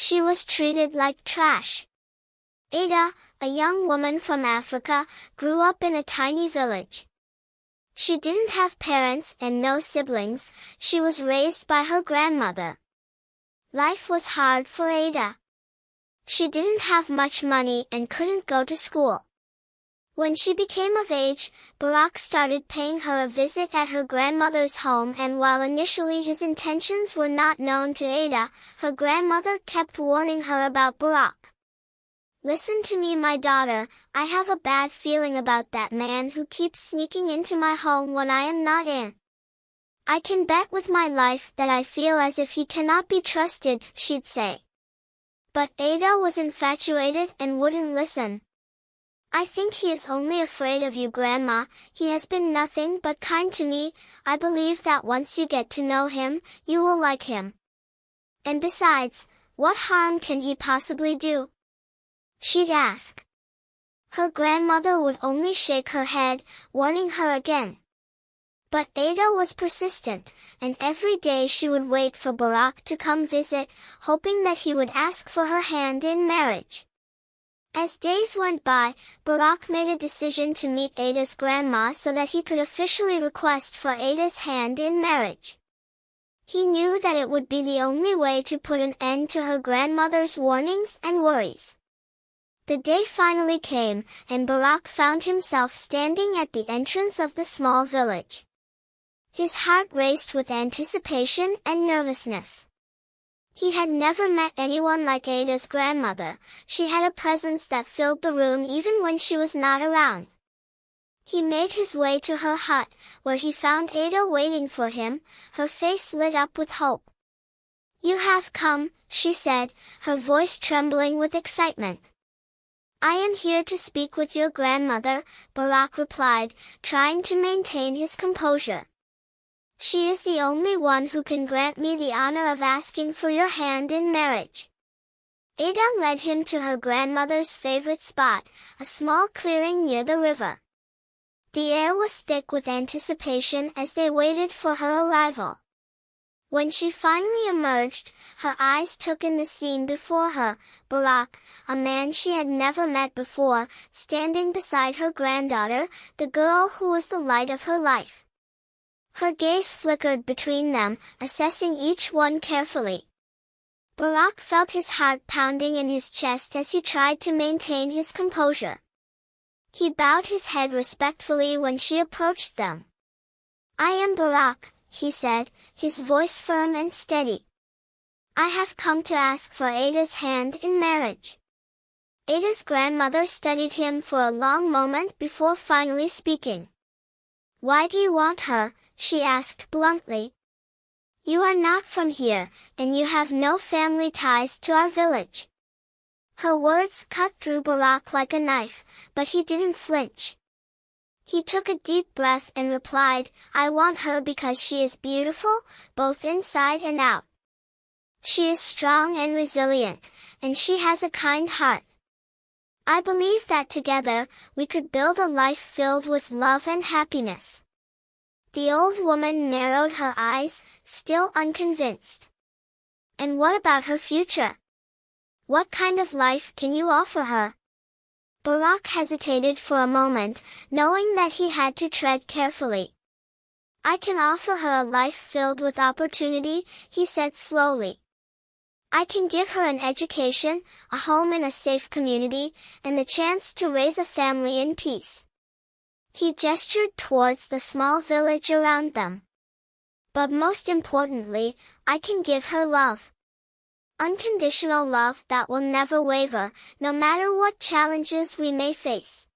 She was treated like trash. Ada, a young woman from Africa, grew up in a tiny village. She didn't have parents and no siblings. She was raised by her grandmother. Life was hard for Ada. She didn't have much money and couldn't go to school. When she became of age, Barak started paying her a visit at her grandmother's home, and while initially his intentions were not known to Ada, her grandmother kept warning her about Barak. "Listen to me, my daughter, I have a bad feeling about that man who keeps sneaking into my home when I am not in. I can bet with my life that I feel as if he cannot be trusted," she'd say. But Ada was infatuated and wouldn't listen. "I think he is only afraid of you, Grandma. He has been nothing but kind to me. I believe that once you get to know him, you will like him. And besides, what harm can he possibly do?" she'd ask. Her grandmother would only shake her head, warning her again. But Ada was persistent, and every day she would wait for Barak to come visit, hoping that he would ask for her hand in marriage. As days went by, Barak made a decision to meet Ada's grandma so that he could officially request for Ada's hand in marriage. He knew that it would be the only way to put an end to her grandmother's warnings and worries. The day finally came, and Barak found himself standing at the entrance of the small village. His heart raced with anticipation and nervousness. He had never met anyone like Ada's grandmother. She had a presence that filled the room even when she was not around. He made his way to her hut, where he found Ada waiting for him, her face lit up with hope. "You have come," she said, her voice trembling with excitement. "I am here to speak with your grandmother," Barak replied, trying to maintain his composure. "She is the only one who can grant me the honor of asking for your hand in marriage." Ada led him to her grandmother's favorite spot, a small clearing near the river. The air was thick with anticipation as they waited for her arrival. When she finally emerged, her eyes took in the scene before her: Barak, a man she had never met before, standing beside her granddaughter, the girl who was the light of her life. Her gaze flickered between them, assessing each one carefully. Barak felt his heart pounding in his chest as he tried to maintain his composure. He bowed his head respectfully when she approached them. "I am Barak," he said, his voice firm and steady. "I have come to ask for Ada's hand in marriage." Ada's grandmother studied him for a long moment before finally speaking. "Why do you want her?" she asked bluntly. "You are not from here, and you have no family ties to our village." Her words cut through Barak like a knife, but he didn't flinch. He took a deep breath and replied, "I want her because she is beautiful, both inside and out. She is strong and resilient, and she has a kind heart. I believe that together, we could build a life filled with love and happiness." The old woman narrowed her eyes, still unconvinced. "And what about her future? What kind of life can you offer her?" Barak hesitated for a moment, knowing that he had to tread carefully. "I can offer her a life filled with opportunity," he said slowly. "I can give her an education, a home in a safe community, and the chance to raise a family in peace." He gestured towards the small village around them. "But most importantly, I can give her love. Unconditional love that will never waver, no matter what challenges we may face."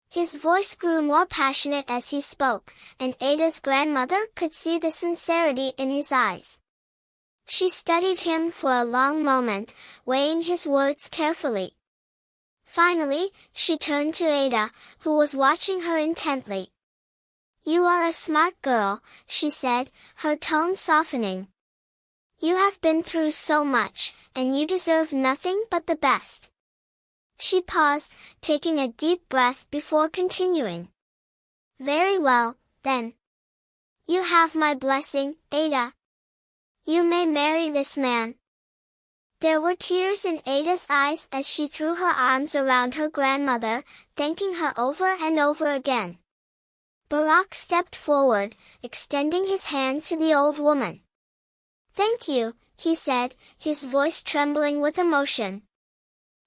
His voice grew more passionate as he spoke, and Ada's grandmother could see the sincerity in his eyes. She studied him for a long moment, weighing his words carefully. Finally, she turned to Ada, who was watching her intently. "You are a smart girl," she said, her tone softening. "You have been through so much, and you deserve nothing but the best." She paused, taking a deep breath before continuing. "Very well, then. You have my blessing, Ada. You may marry this man." There were tears in Ada's eyes as she threw her arms around her grandmother, thanking her over and over again. Barak stepped forward, extending his hand to the old woman. "Thank you," he said, his voice trembling with emotion.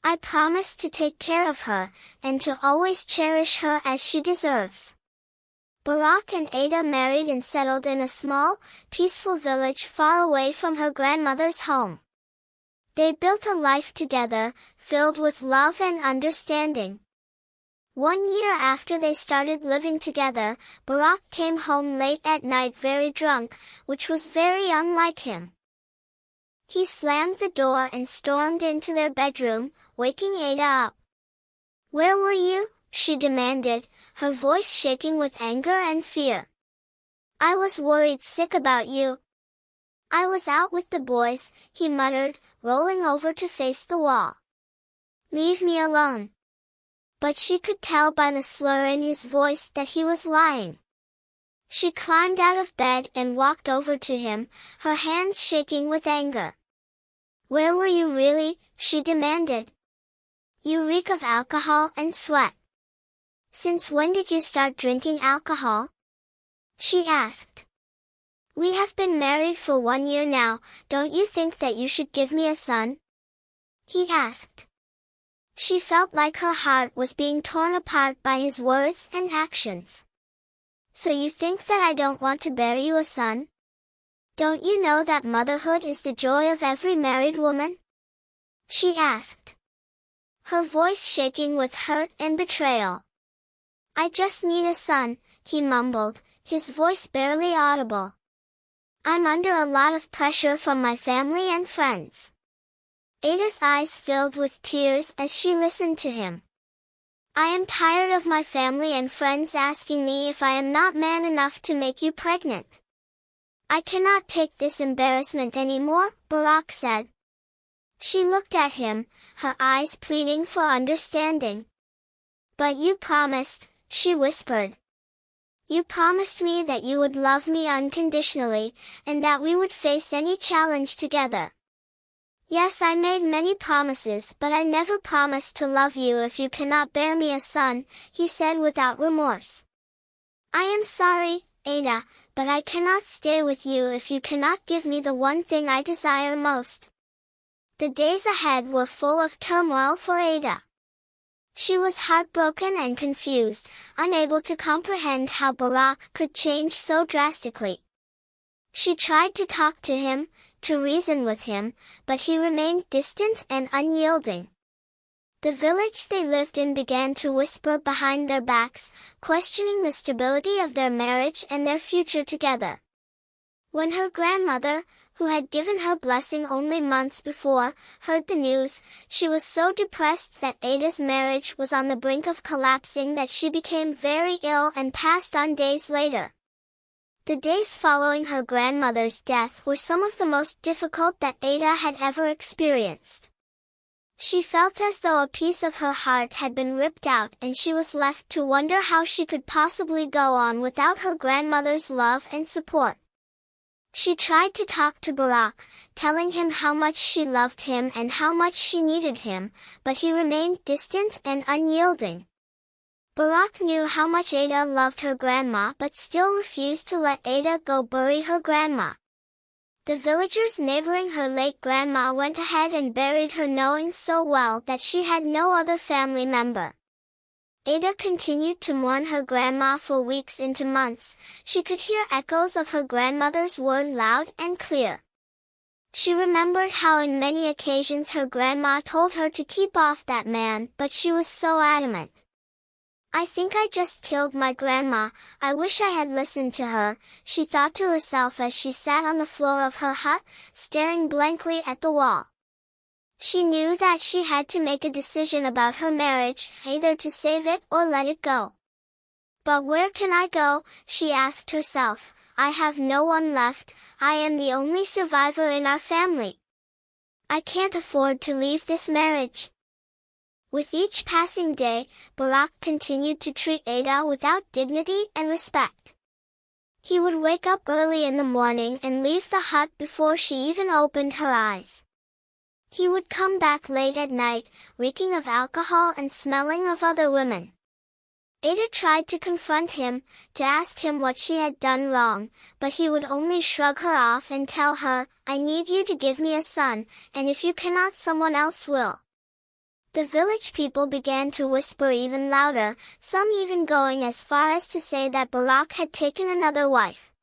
"I promise to take care of her, and to always cherish her as she deserves." Barak and Ada married and settled in a small, peaceful village far away from her grandmother's home. They built a life together, filled with love and understanding. 1 year after they started living together, Barak came home late at night very drunk, which was very unlike him. He slammed the door and stormed into their bedroom, waking Ada up. "Where were you?" she demanded, her voice shaking with anger and fear. "I was worried sick about you." "I was out with the boys," he muttered, rolling over to face the wall. "Leave me alone." But she could tell by the slur in his voice that he was lying. She climbed out of bed and walked over to him, her hands shaking with anger. "Where were you really?" she demanded. "You reek of alcohol and sweat." "Since when did you start drinking alcohol?" she asked. "We have been married for 1 year now, don't you think that you should give me a son?" he asked. She felt like her heart was being torn apart by his words and actions. "So you think that I don't want to bear you a son? Don't you know that motherhood is the joy of every married woman?" she asked, her voice shaking with hurt and betrayal. "I just need a son," he mumbled, his voice barely audible. "I'm under a lot of pressure from my family and friends." Ada's eyes filled with tears as she listened to him. "I am tired of my family and friends asking me if I am not man enough to make you pregnant. I cannot take this embarrassment anymore," Barak said. She looked at him, her eyes pleading for understanding. "But you promised," she whispered. "You promised me that you would love me unconditionally, and that we would face any challenge together." "Yes, I made many promises, but I never promised to love you if you cannot bear me a son," he said without remorse. "I am sorry, Ada, but I cannot stay with you if you cannot give me the one thing I desire most." The days ahead were full of turmoil for Ada. She was heartbroken and confused, unable to comprehend how Barak could change so drastically. She tried to talk to him, to reason with him, but he remained distant and unyielding. The village they lived in began to whisper behind their backs, questioning the stability of their marriage and their future together. When her grandmother, who had given her blessing only months before, heard the news, she was so depressed that Ada's marriage was on the brink of collapsing that she became very ill and passed on days later. The days following her grandmother's death were some of the most difficult that Ada had ever experienced. She felt as though a piece of her heart had been ripped out and she was left to wonder how she could possibly go on without her grandmother's love and support. She tried to talk to Barak, telling him how much she loved him and how much she needed him, but he remained distant and unyielding. Barak knew how much Ada loved her grandma but still refused to let Ada go bury her grandma. The villagers neighboring her late grandma went ahead and buried her knowing so well that she had no other family member. Ada continued to mourn her grandma for weeks into months. She could hear echoes of her grandmother's word loud and clear. She remembered how in many occasions her grandma told her to keep off that man, but she was so adamant. "I think I just killed my grandma, I wish I had listened to her," she thought to herself as she sat on the floor of her hut, staring blankly at the wall. She knew that she had to make a decision about her marriage, either to save it or let it go. "But where can I go?" she asked herself. "I have no one left, I am the only survivor in our family. I can't afford to leave this marriage." With each passing day, Barak continued to treat Ada without dignity and respect. He would wake up early in the morning and leave the hut before she even opened her eyes. He would come back late at night, reeking of alcohol and smelling of other women. Ada tried to confront him, to ask him what she had done wrong, but he would only shrug her off and tell her, "I need you to give me a son, and if you cannot, someone else will." The village people began to whisper even louder, some even going as far as to say that Barak had taken another wife.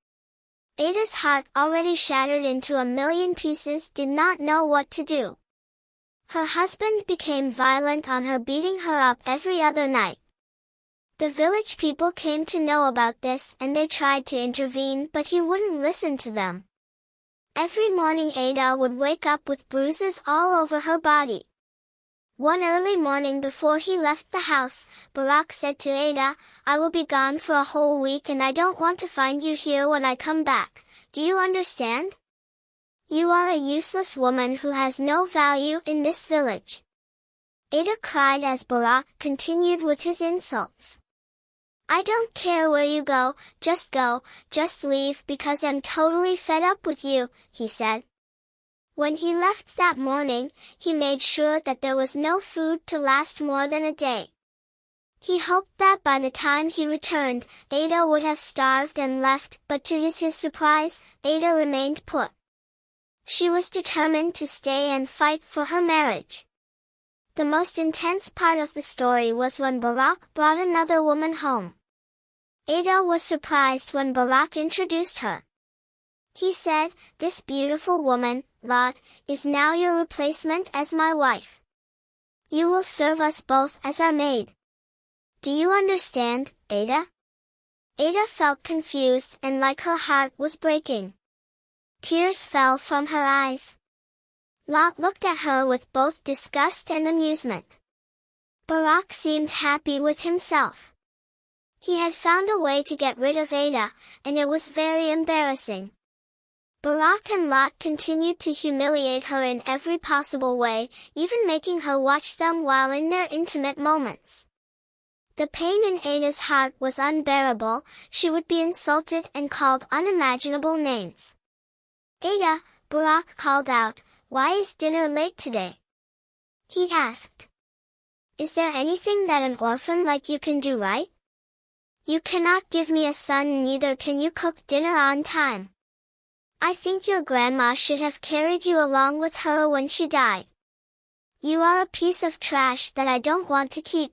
Ada's heart, already shattered into a million pieces, did not know what to do. Her husband became violent on her, beating her up every other night. The village people came to know about this and they tried to intervene, but he wouldn't listen to them. Every morning Ada would wake up with bruises all over her body. One early morning before he left the house, Barak said to Ada, "I will be gone for a whole week and I don't want to find you here when I come back. Do you understand? You are a useless woman who has no value in this village." Ada cried as Barak continued with his insults. "I don't care where you go, just leave because I'm totally fed up with you," he said. When he left that morning, he made sure that there was no food to last more than a day. He hoped that by the time he returned, Ada would have starved and left, but to his surprise, Ada remained put. She was determined to stay and fight for her marriage. The most intense part of the story was when Barak brought another woman home. Ada was surprised when Barak introduced her. He said, "This beautiful woman, Lot, is now your replacement as my wife. You will serve us both as our maid. Do you understand, Ada?" Ada felt confused and like her heart was breaking. Tears fell from her eyes. Lot looked at her with both disgust and amusement. Barak seemed happy with himself. He had found a way to get rid of Ada, and it was very embarrassing. Barak and Lot continued to humiliate her in every possible way, even making her watch them while in their intimate moments. The pain in Ada's heart was unbearable. She would be insulted and called unimaginable names. "Ada," Barak called out, "why is dinner late today?" He asked. "Is there anything that an orphan like you can do right? You cannot give me a son, neither can you cook dinner on time. I think your grandma should have carried you along with her when she died. You are a piece of trash that I don't want to keep.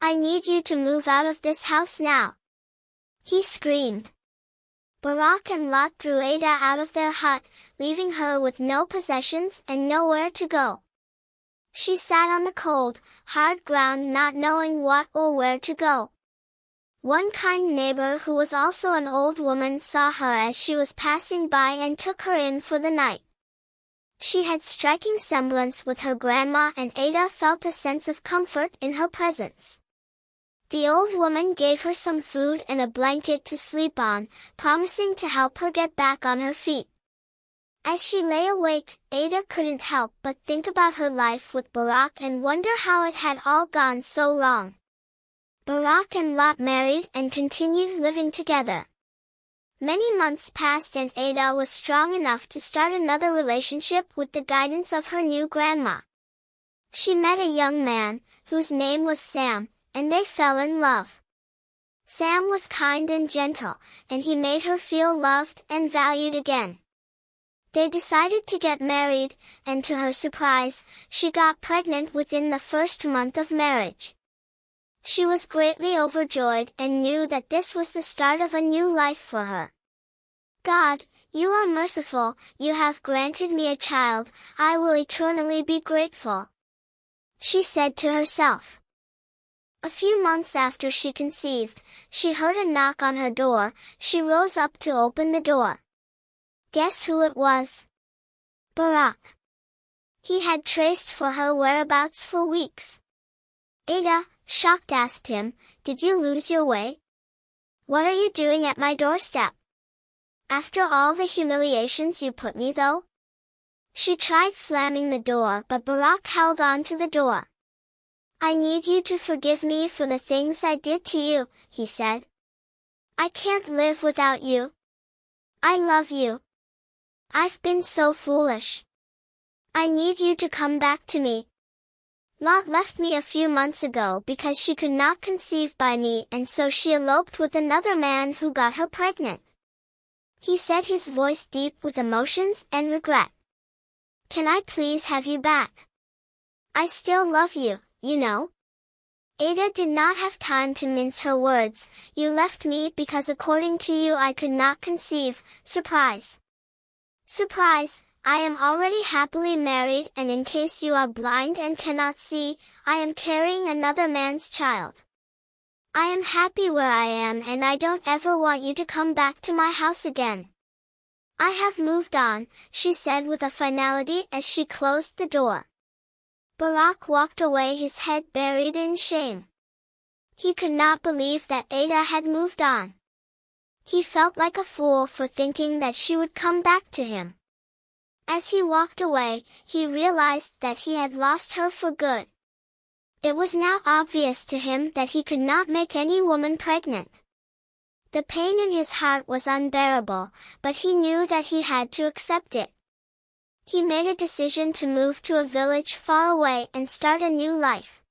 I need you to move out of this house now," he screamed. Barak and Lot threw Ada out of their hut, leaving her with no possessions and nowhere to go. She sat on the cold, hard ground, not knowing what or where to go. One kind neighbor who was also an old woman saw her as she was passing by and took her in for the night. She had striking semblance with her grandma and Ada felt a sense of comfort in her presence. The old woman gave her some food and a blanket to sleep on, promising to help her get back on her feet. As she lay awake, Ada couldn't help but think about her life with Barak and wonder how it had all gone so wrong. Barak and Lot married and continued living together. Many months passed and Ada was strong enough to start another relationship with the guidance of her new grandma. She met a young man, whose name was Sam, and they fell in love. Sam was kind and gentle, and he made her feel loved and valued again. They decided to get married, and to her surprise, she got pregnant within the first month of marriage. She was greatly overjoyed and knew that this was the start of a new life for her. "God, you are merciful, you have granted me a child, I will eternally be grateful," she said to herself. A few months after she conceived, she heard a knock on her door. She rose up to open the door. Guess who it was? Barak. He had traced for her whereabouts for weeks. Ada, shocked, asked him, "Did you lose your way? What are you doing at my doorstep? After all the humiliations you put me through?" She tried slamming the door, but Barak held on to the door. "I need you to forgive me for the things I did to you," he said. "I can't live without you. I love you. I've been so foolish." I need you to come back to me. Lot left me a few months ago because she could not conceive by me, and so she eloped with another man who got her pregnant. He said, his voice deep with emotions and regret. Can I please have you back? I still love you, you know. Ada did not have time to mince her words. You left me because according to you I could not conceive. Surprise! Surprise! I am already happily married, and in case you are blind and cannot see, I am carrying another man's child. I am happy where I am, and I don't ever want you to come back to my house again. I have moved on, she said with a finality as she closed the door. Barak walked away, his head buried in shame. He could not believe that Ada had moved on. He felt like a fool for thinking that she would come back to him. As he walked away, he realized that he had lost her for good. It was now obvious to him that he could not make any woman pregnant. The pain in his heart was unbearable, but he knew that he had to accept it. He made a decision to move to a village far away and start a new life.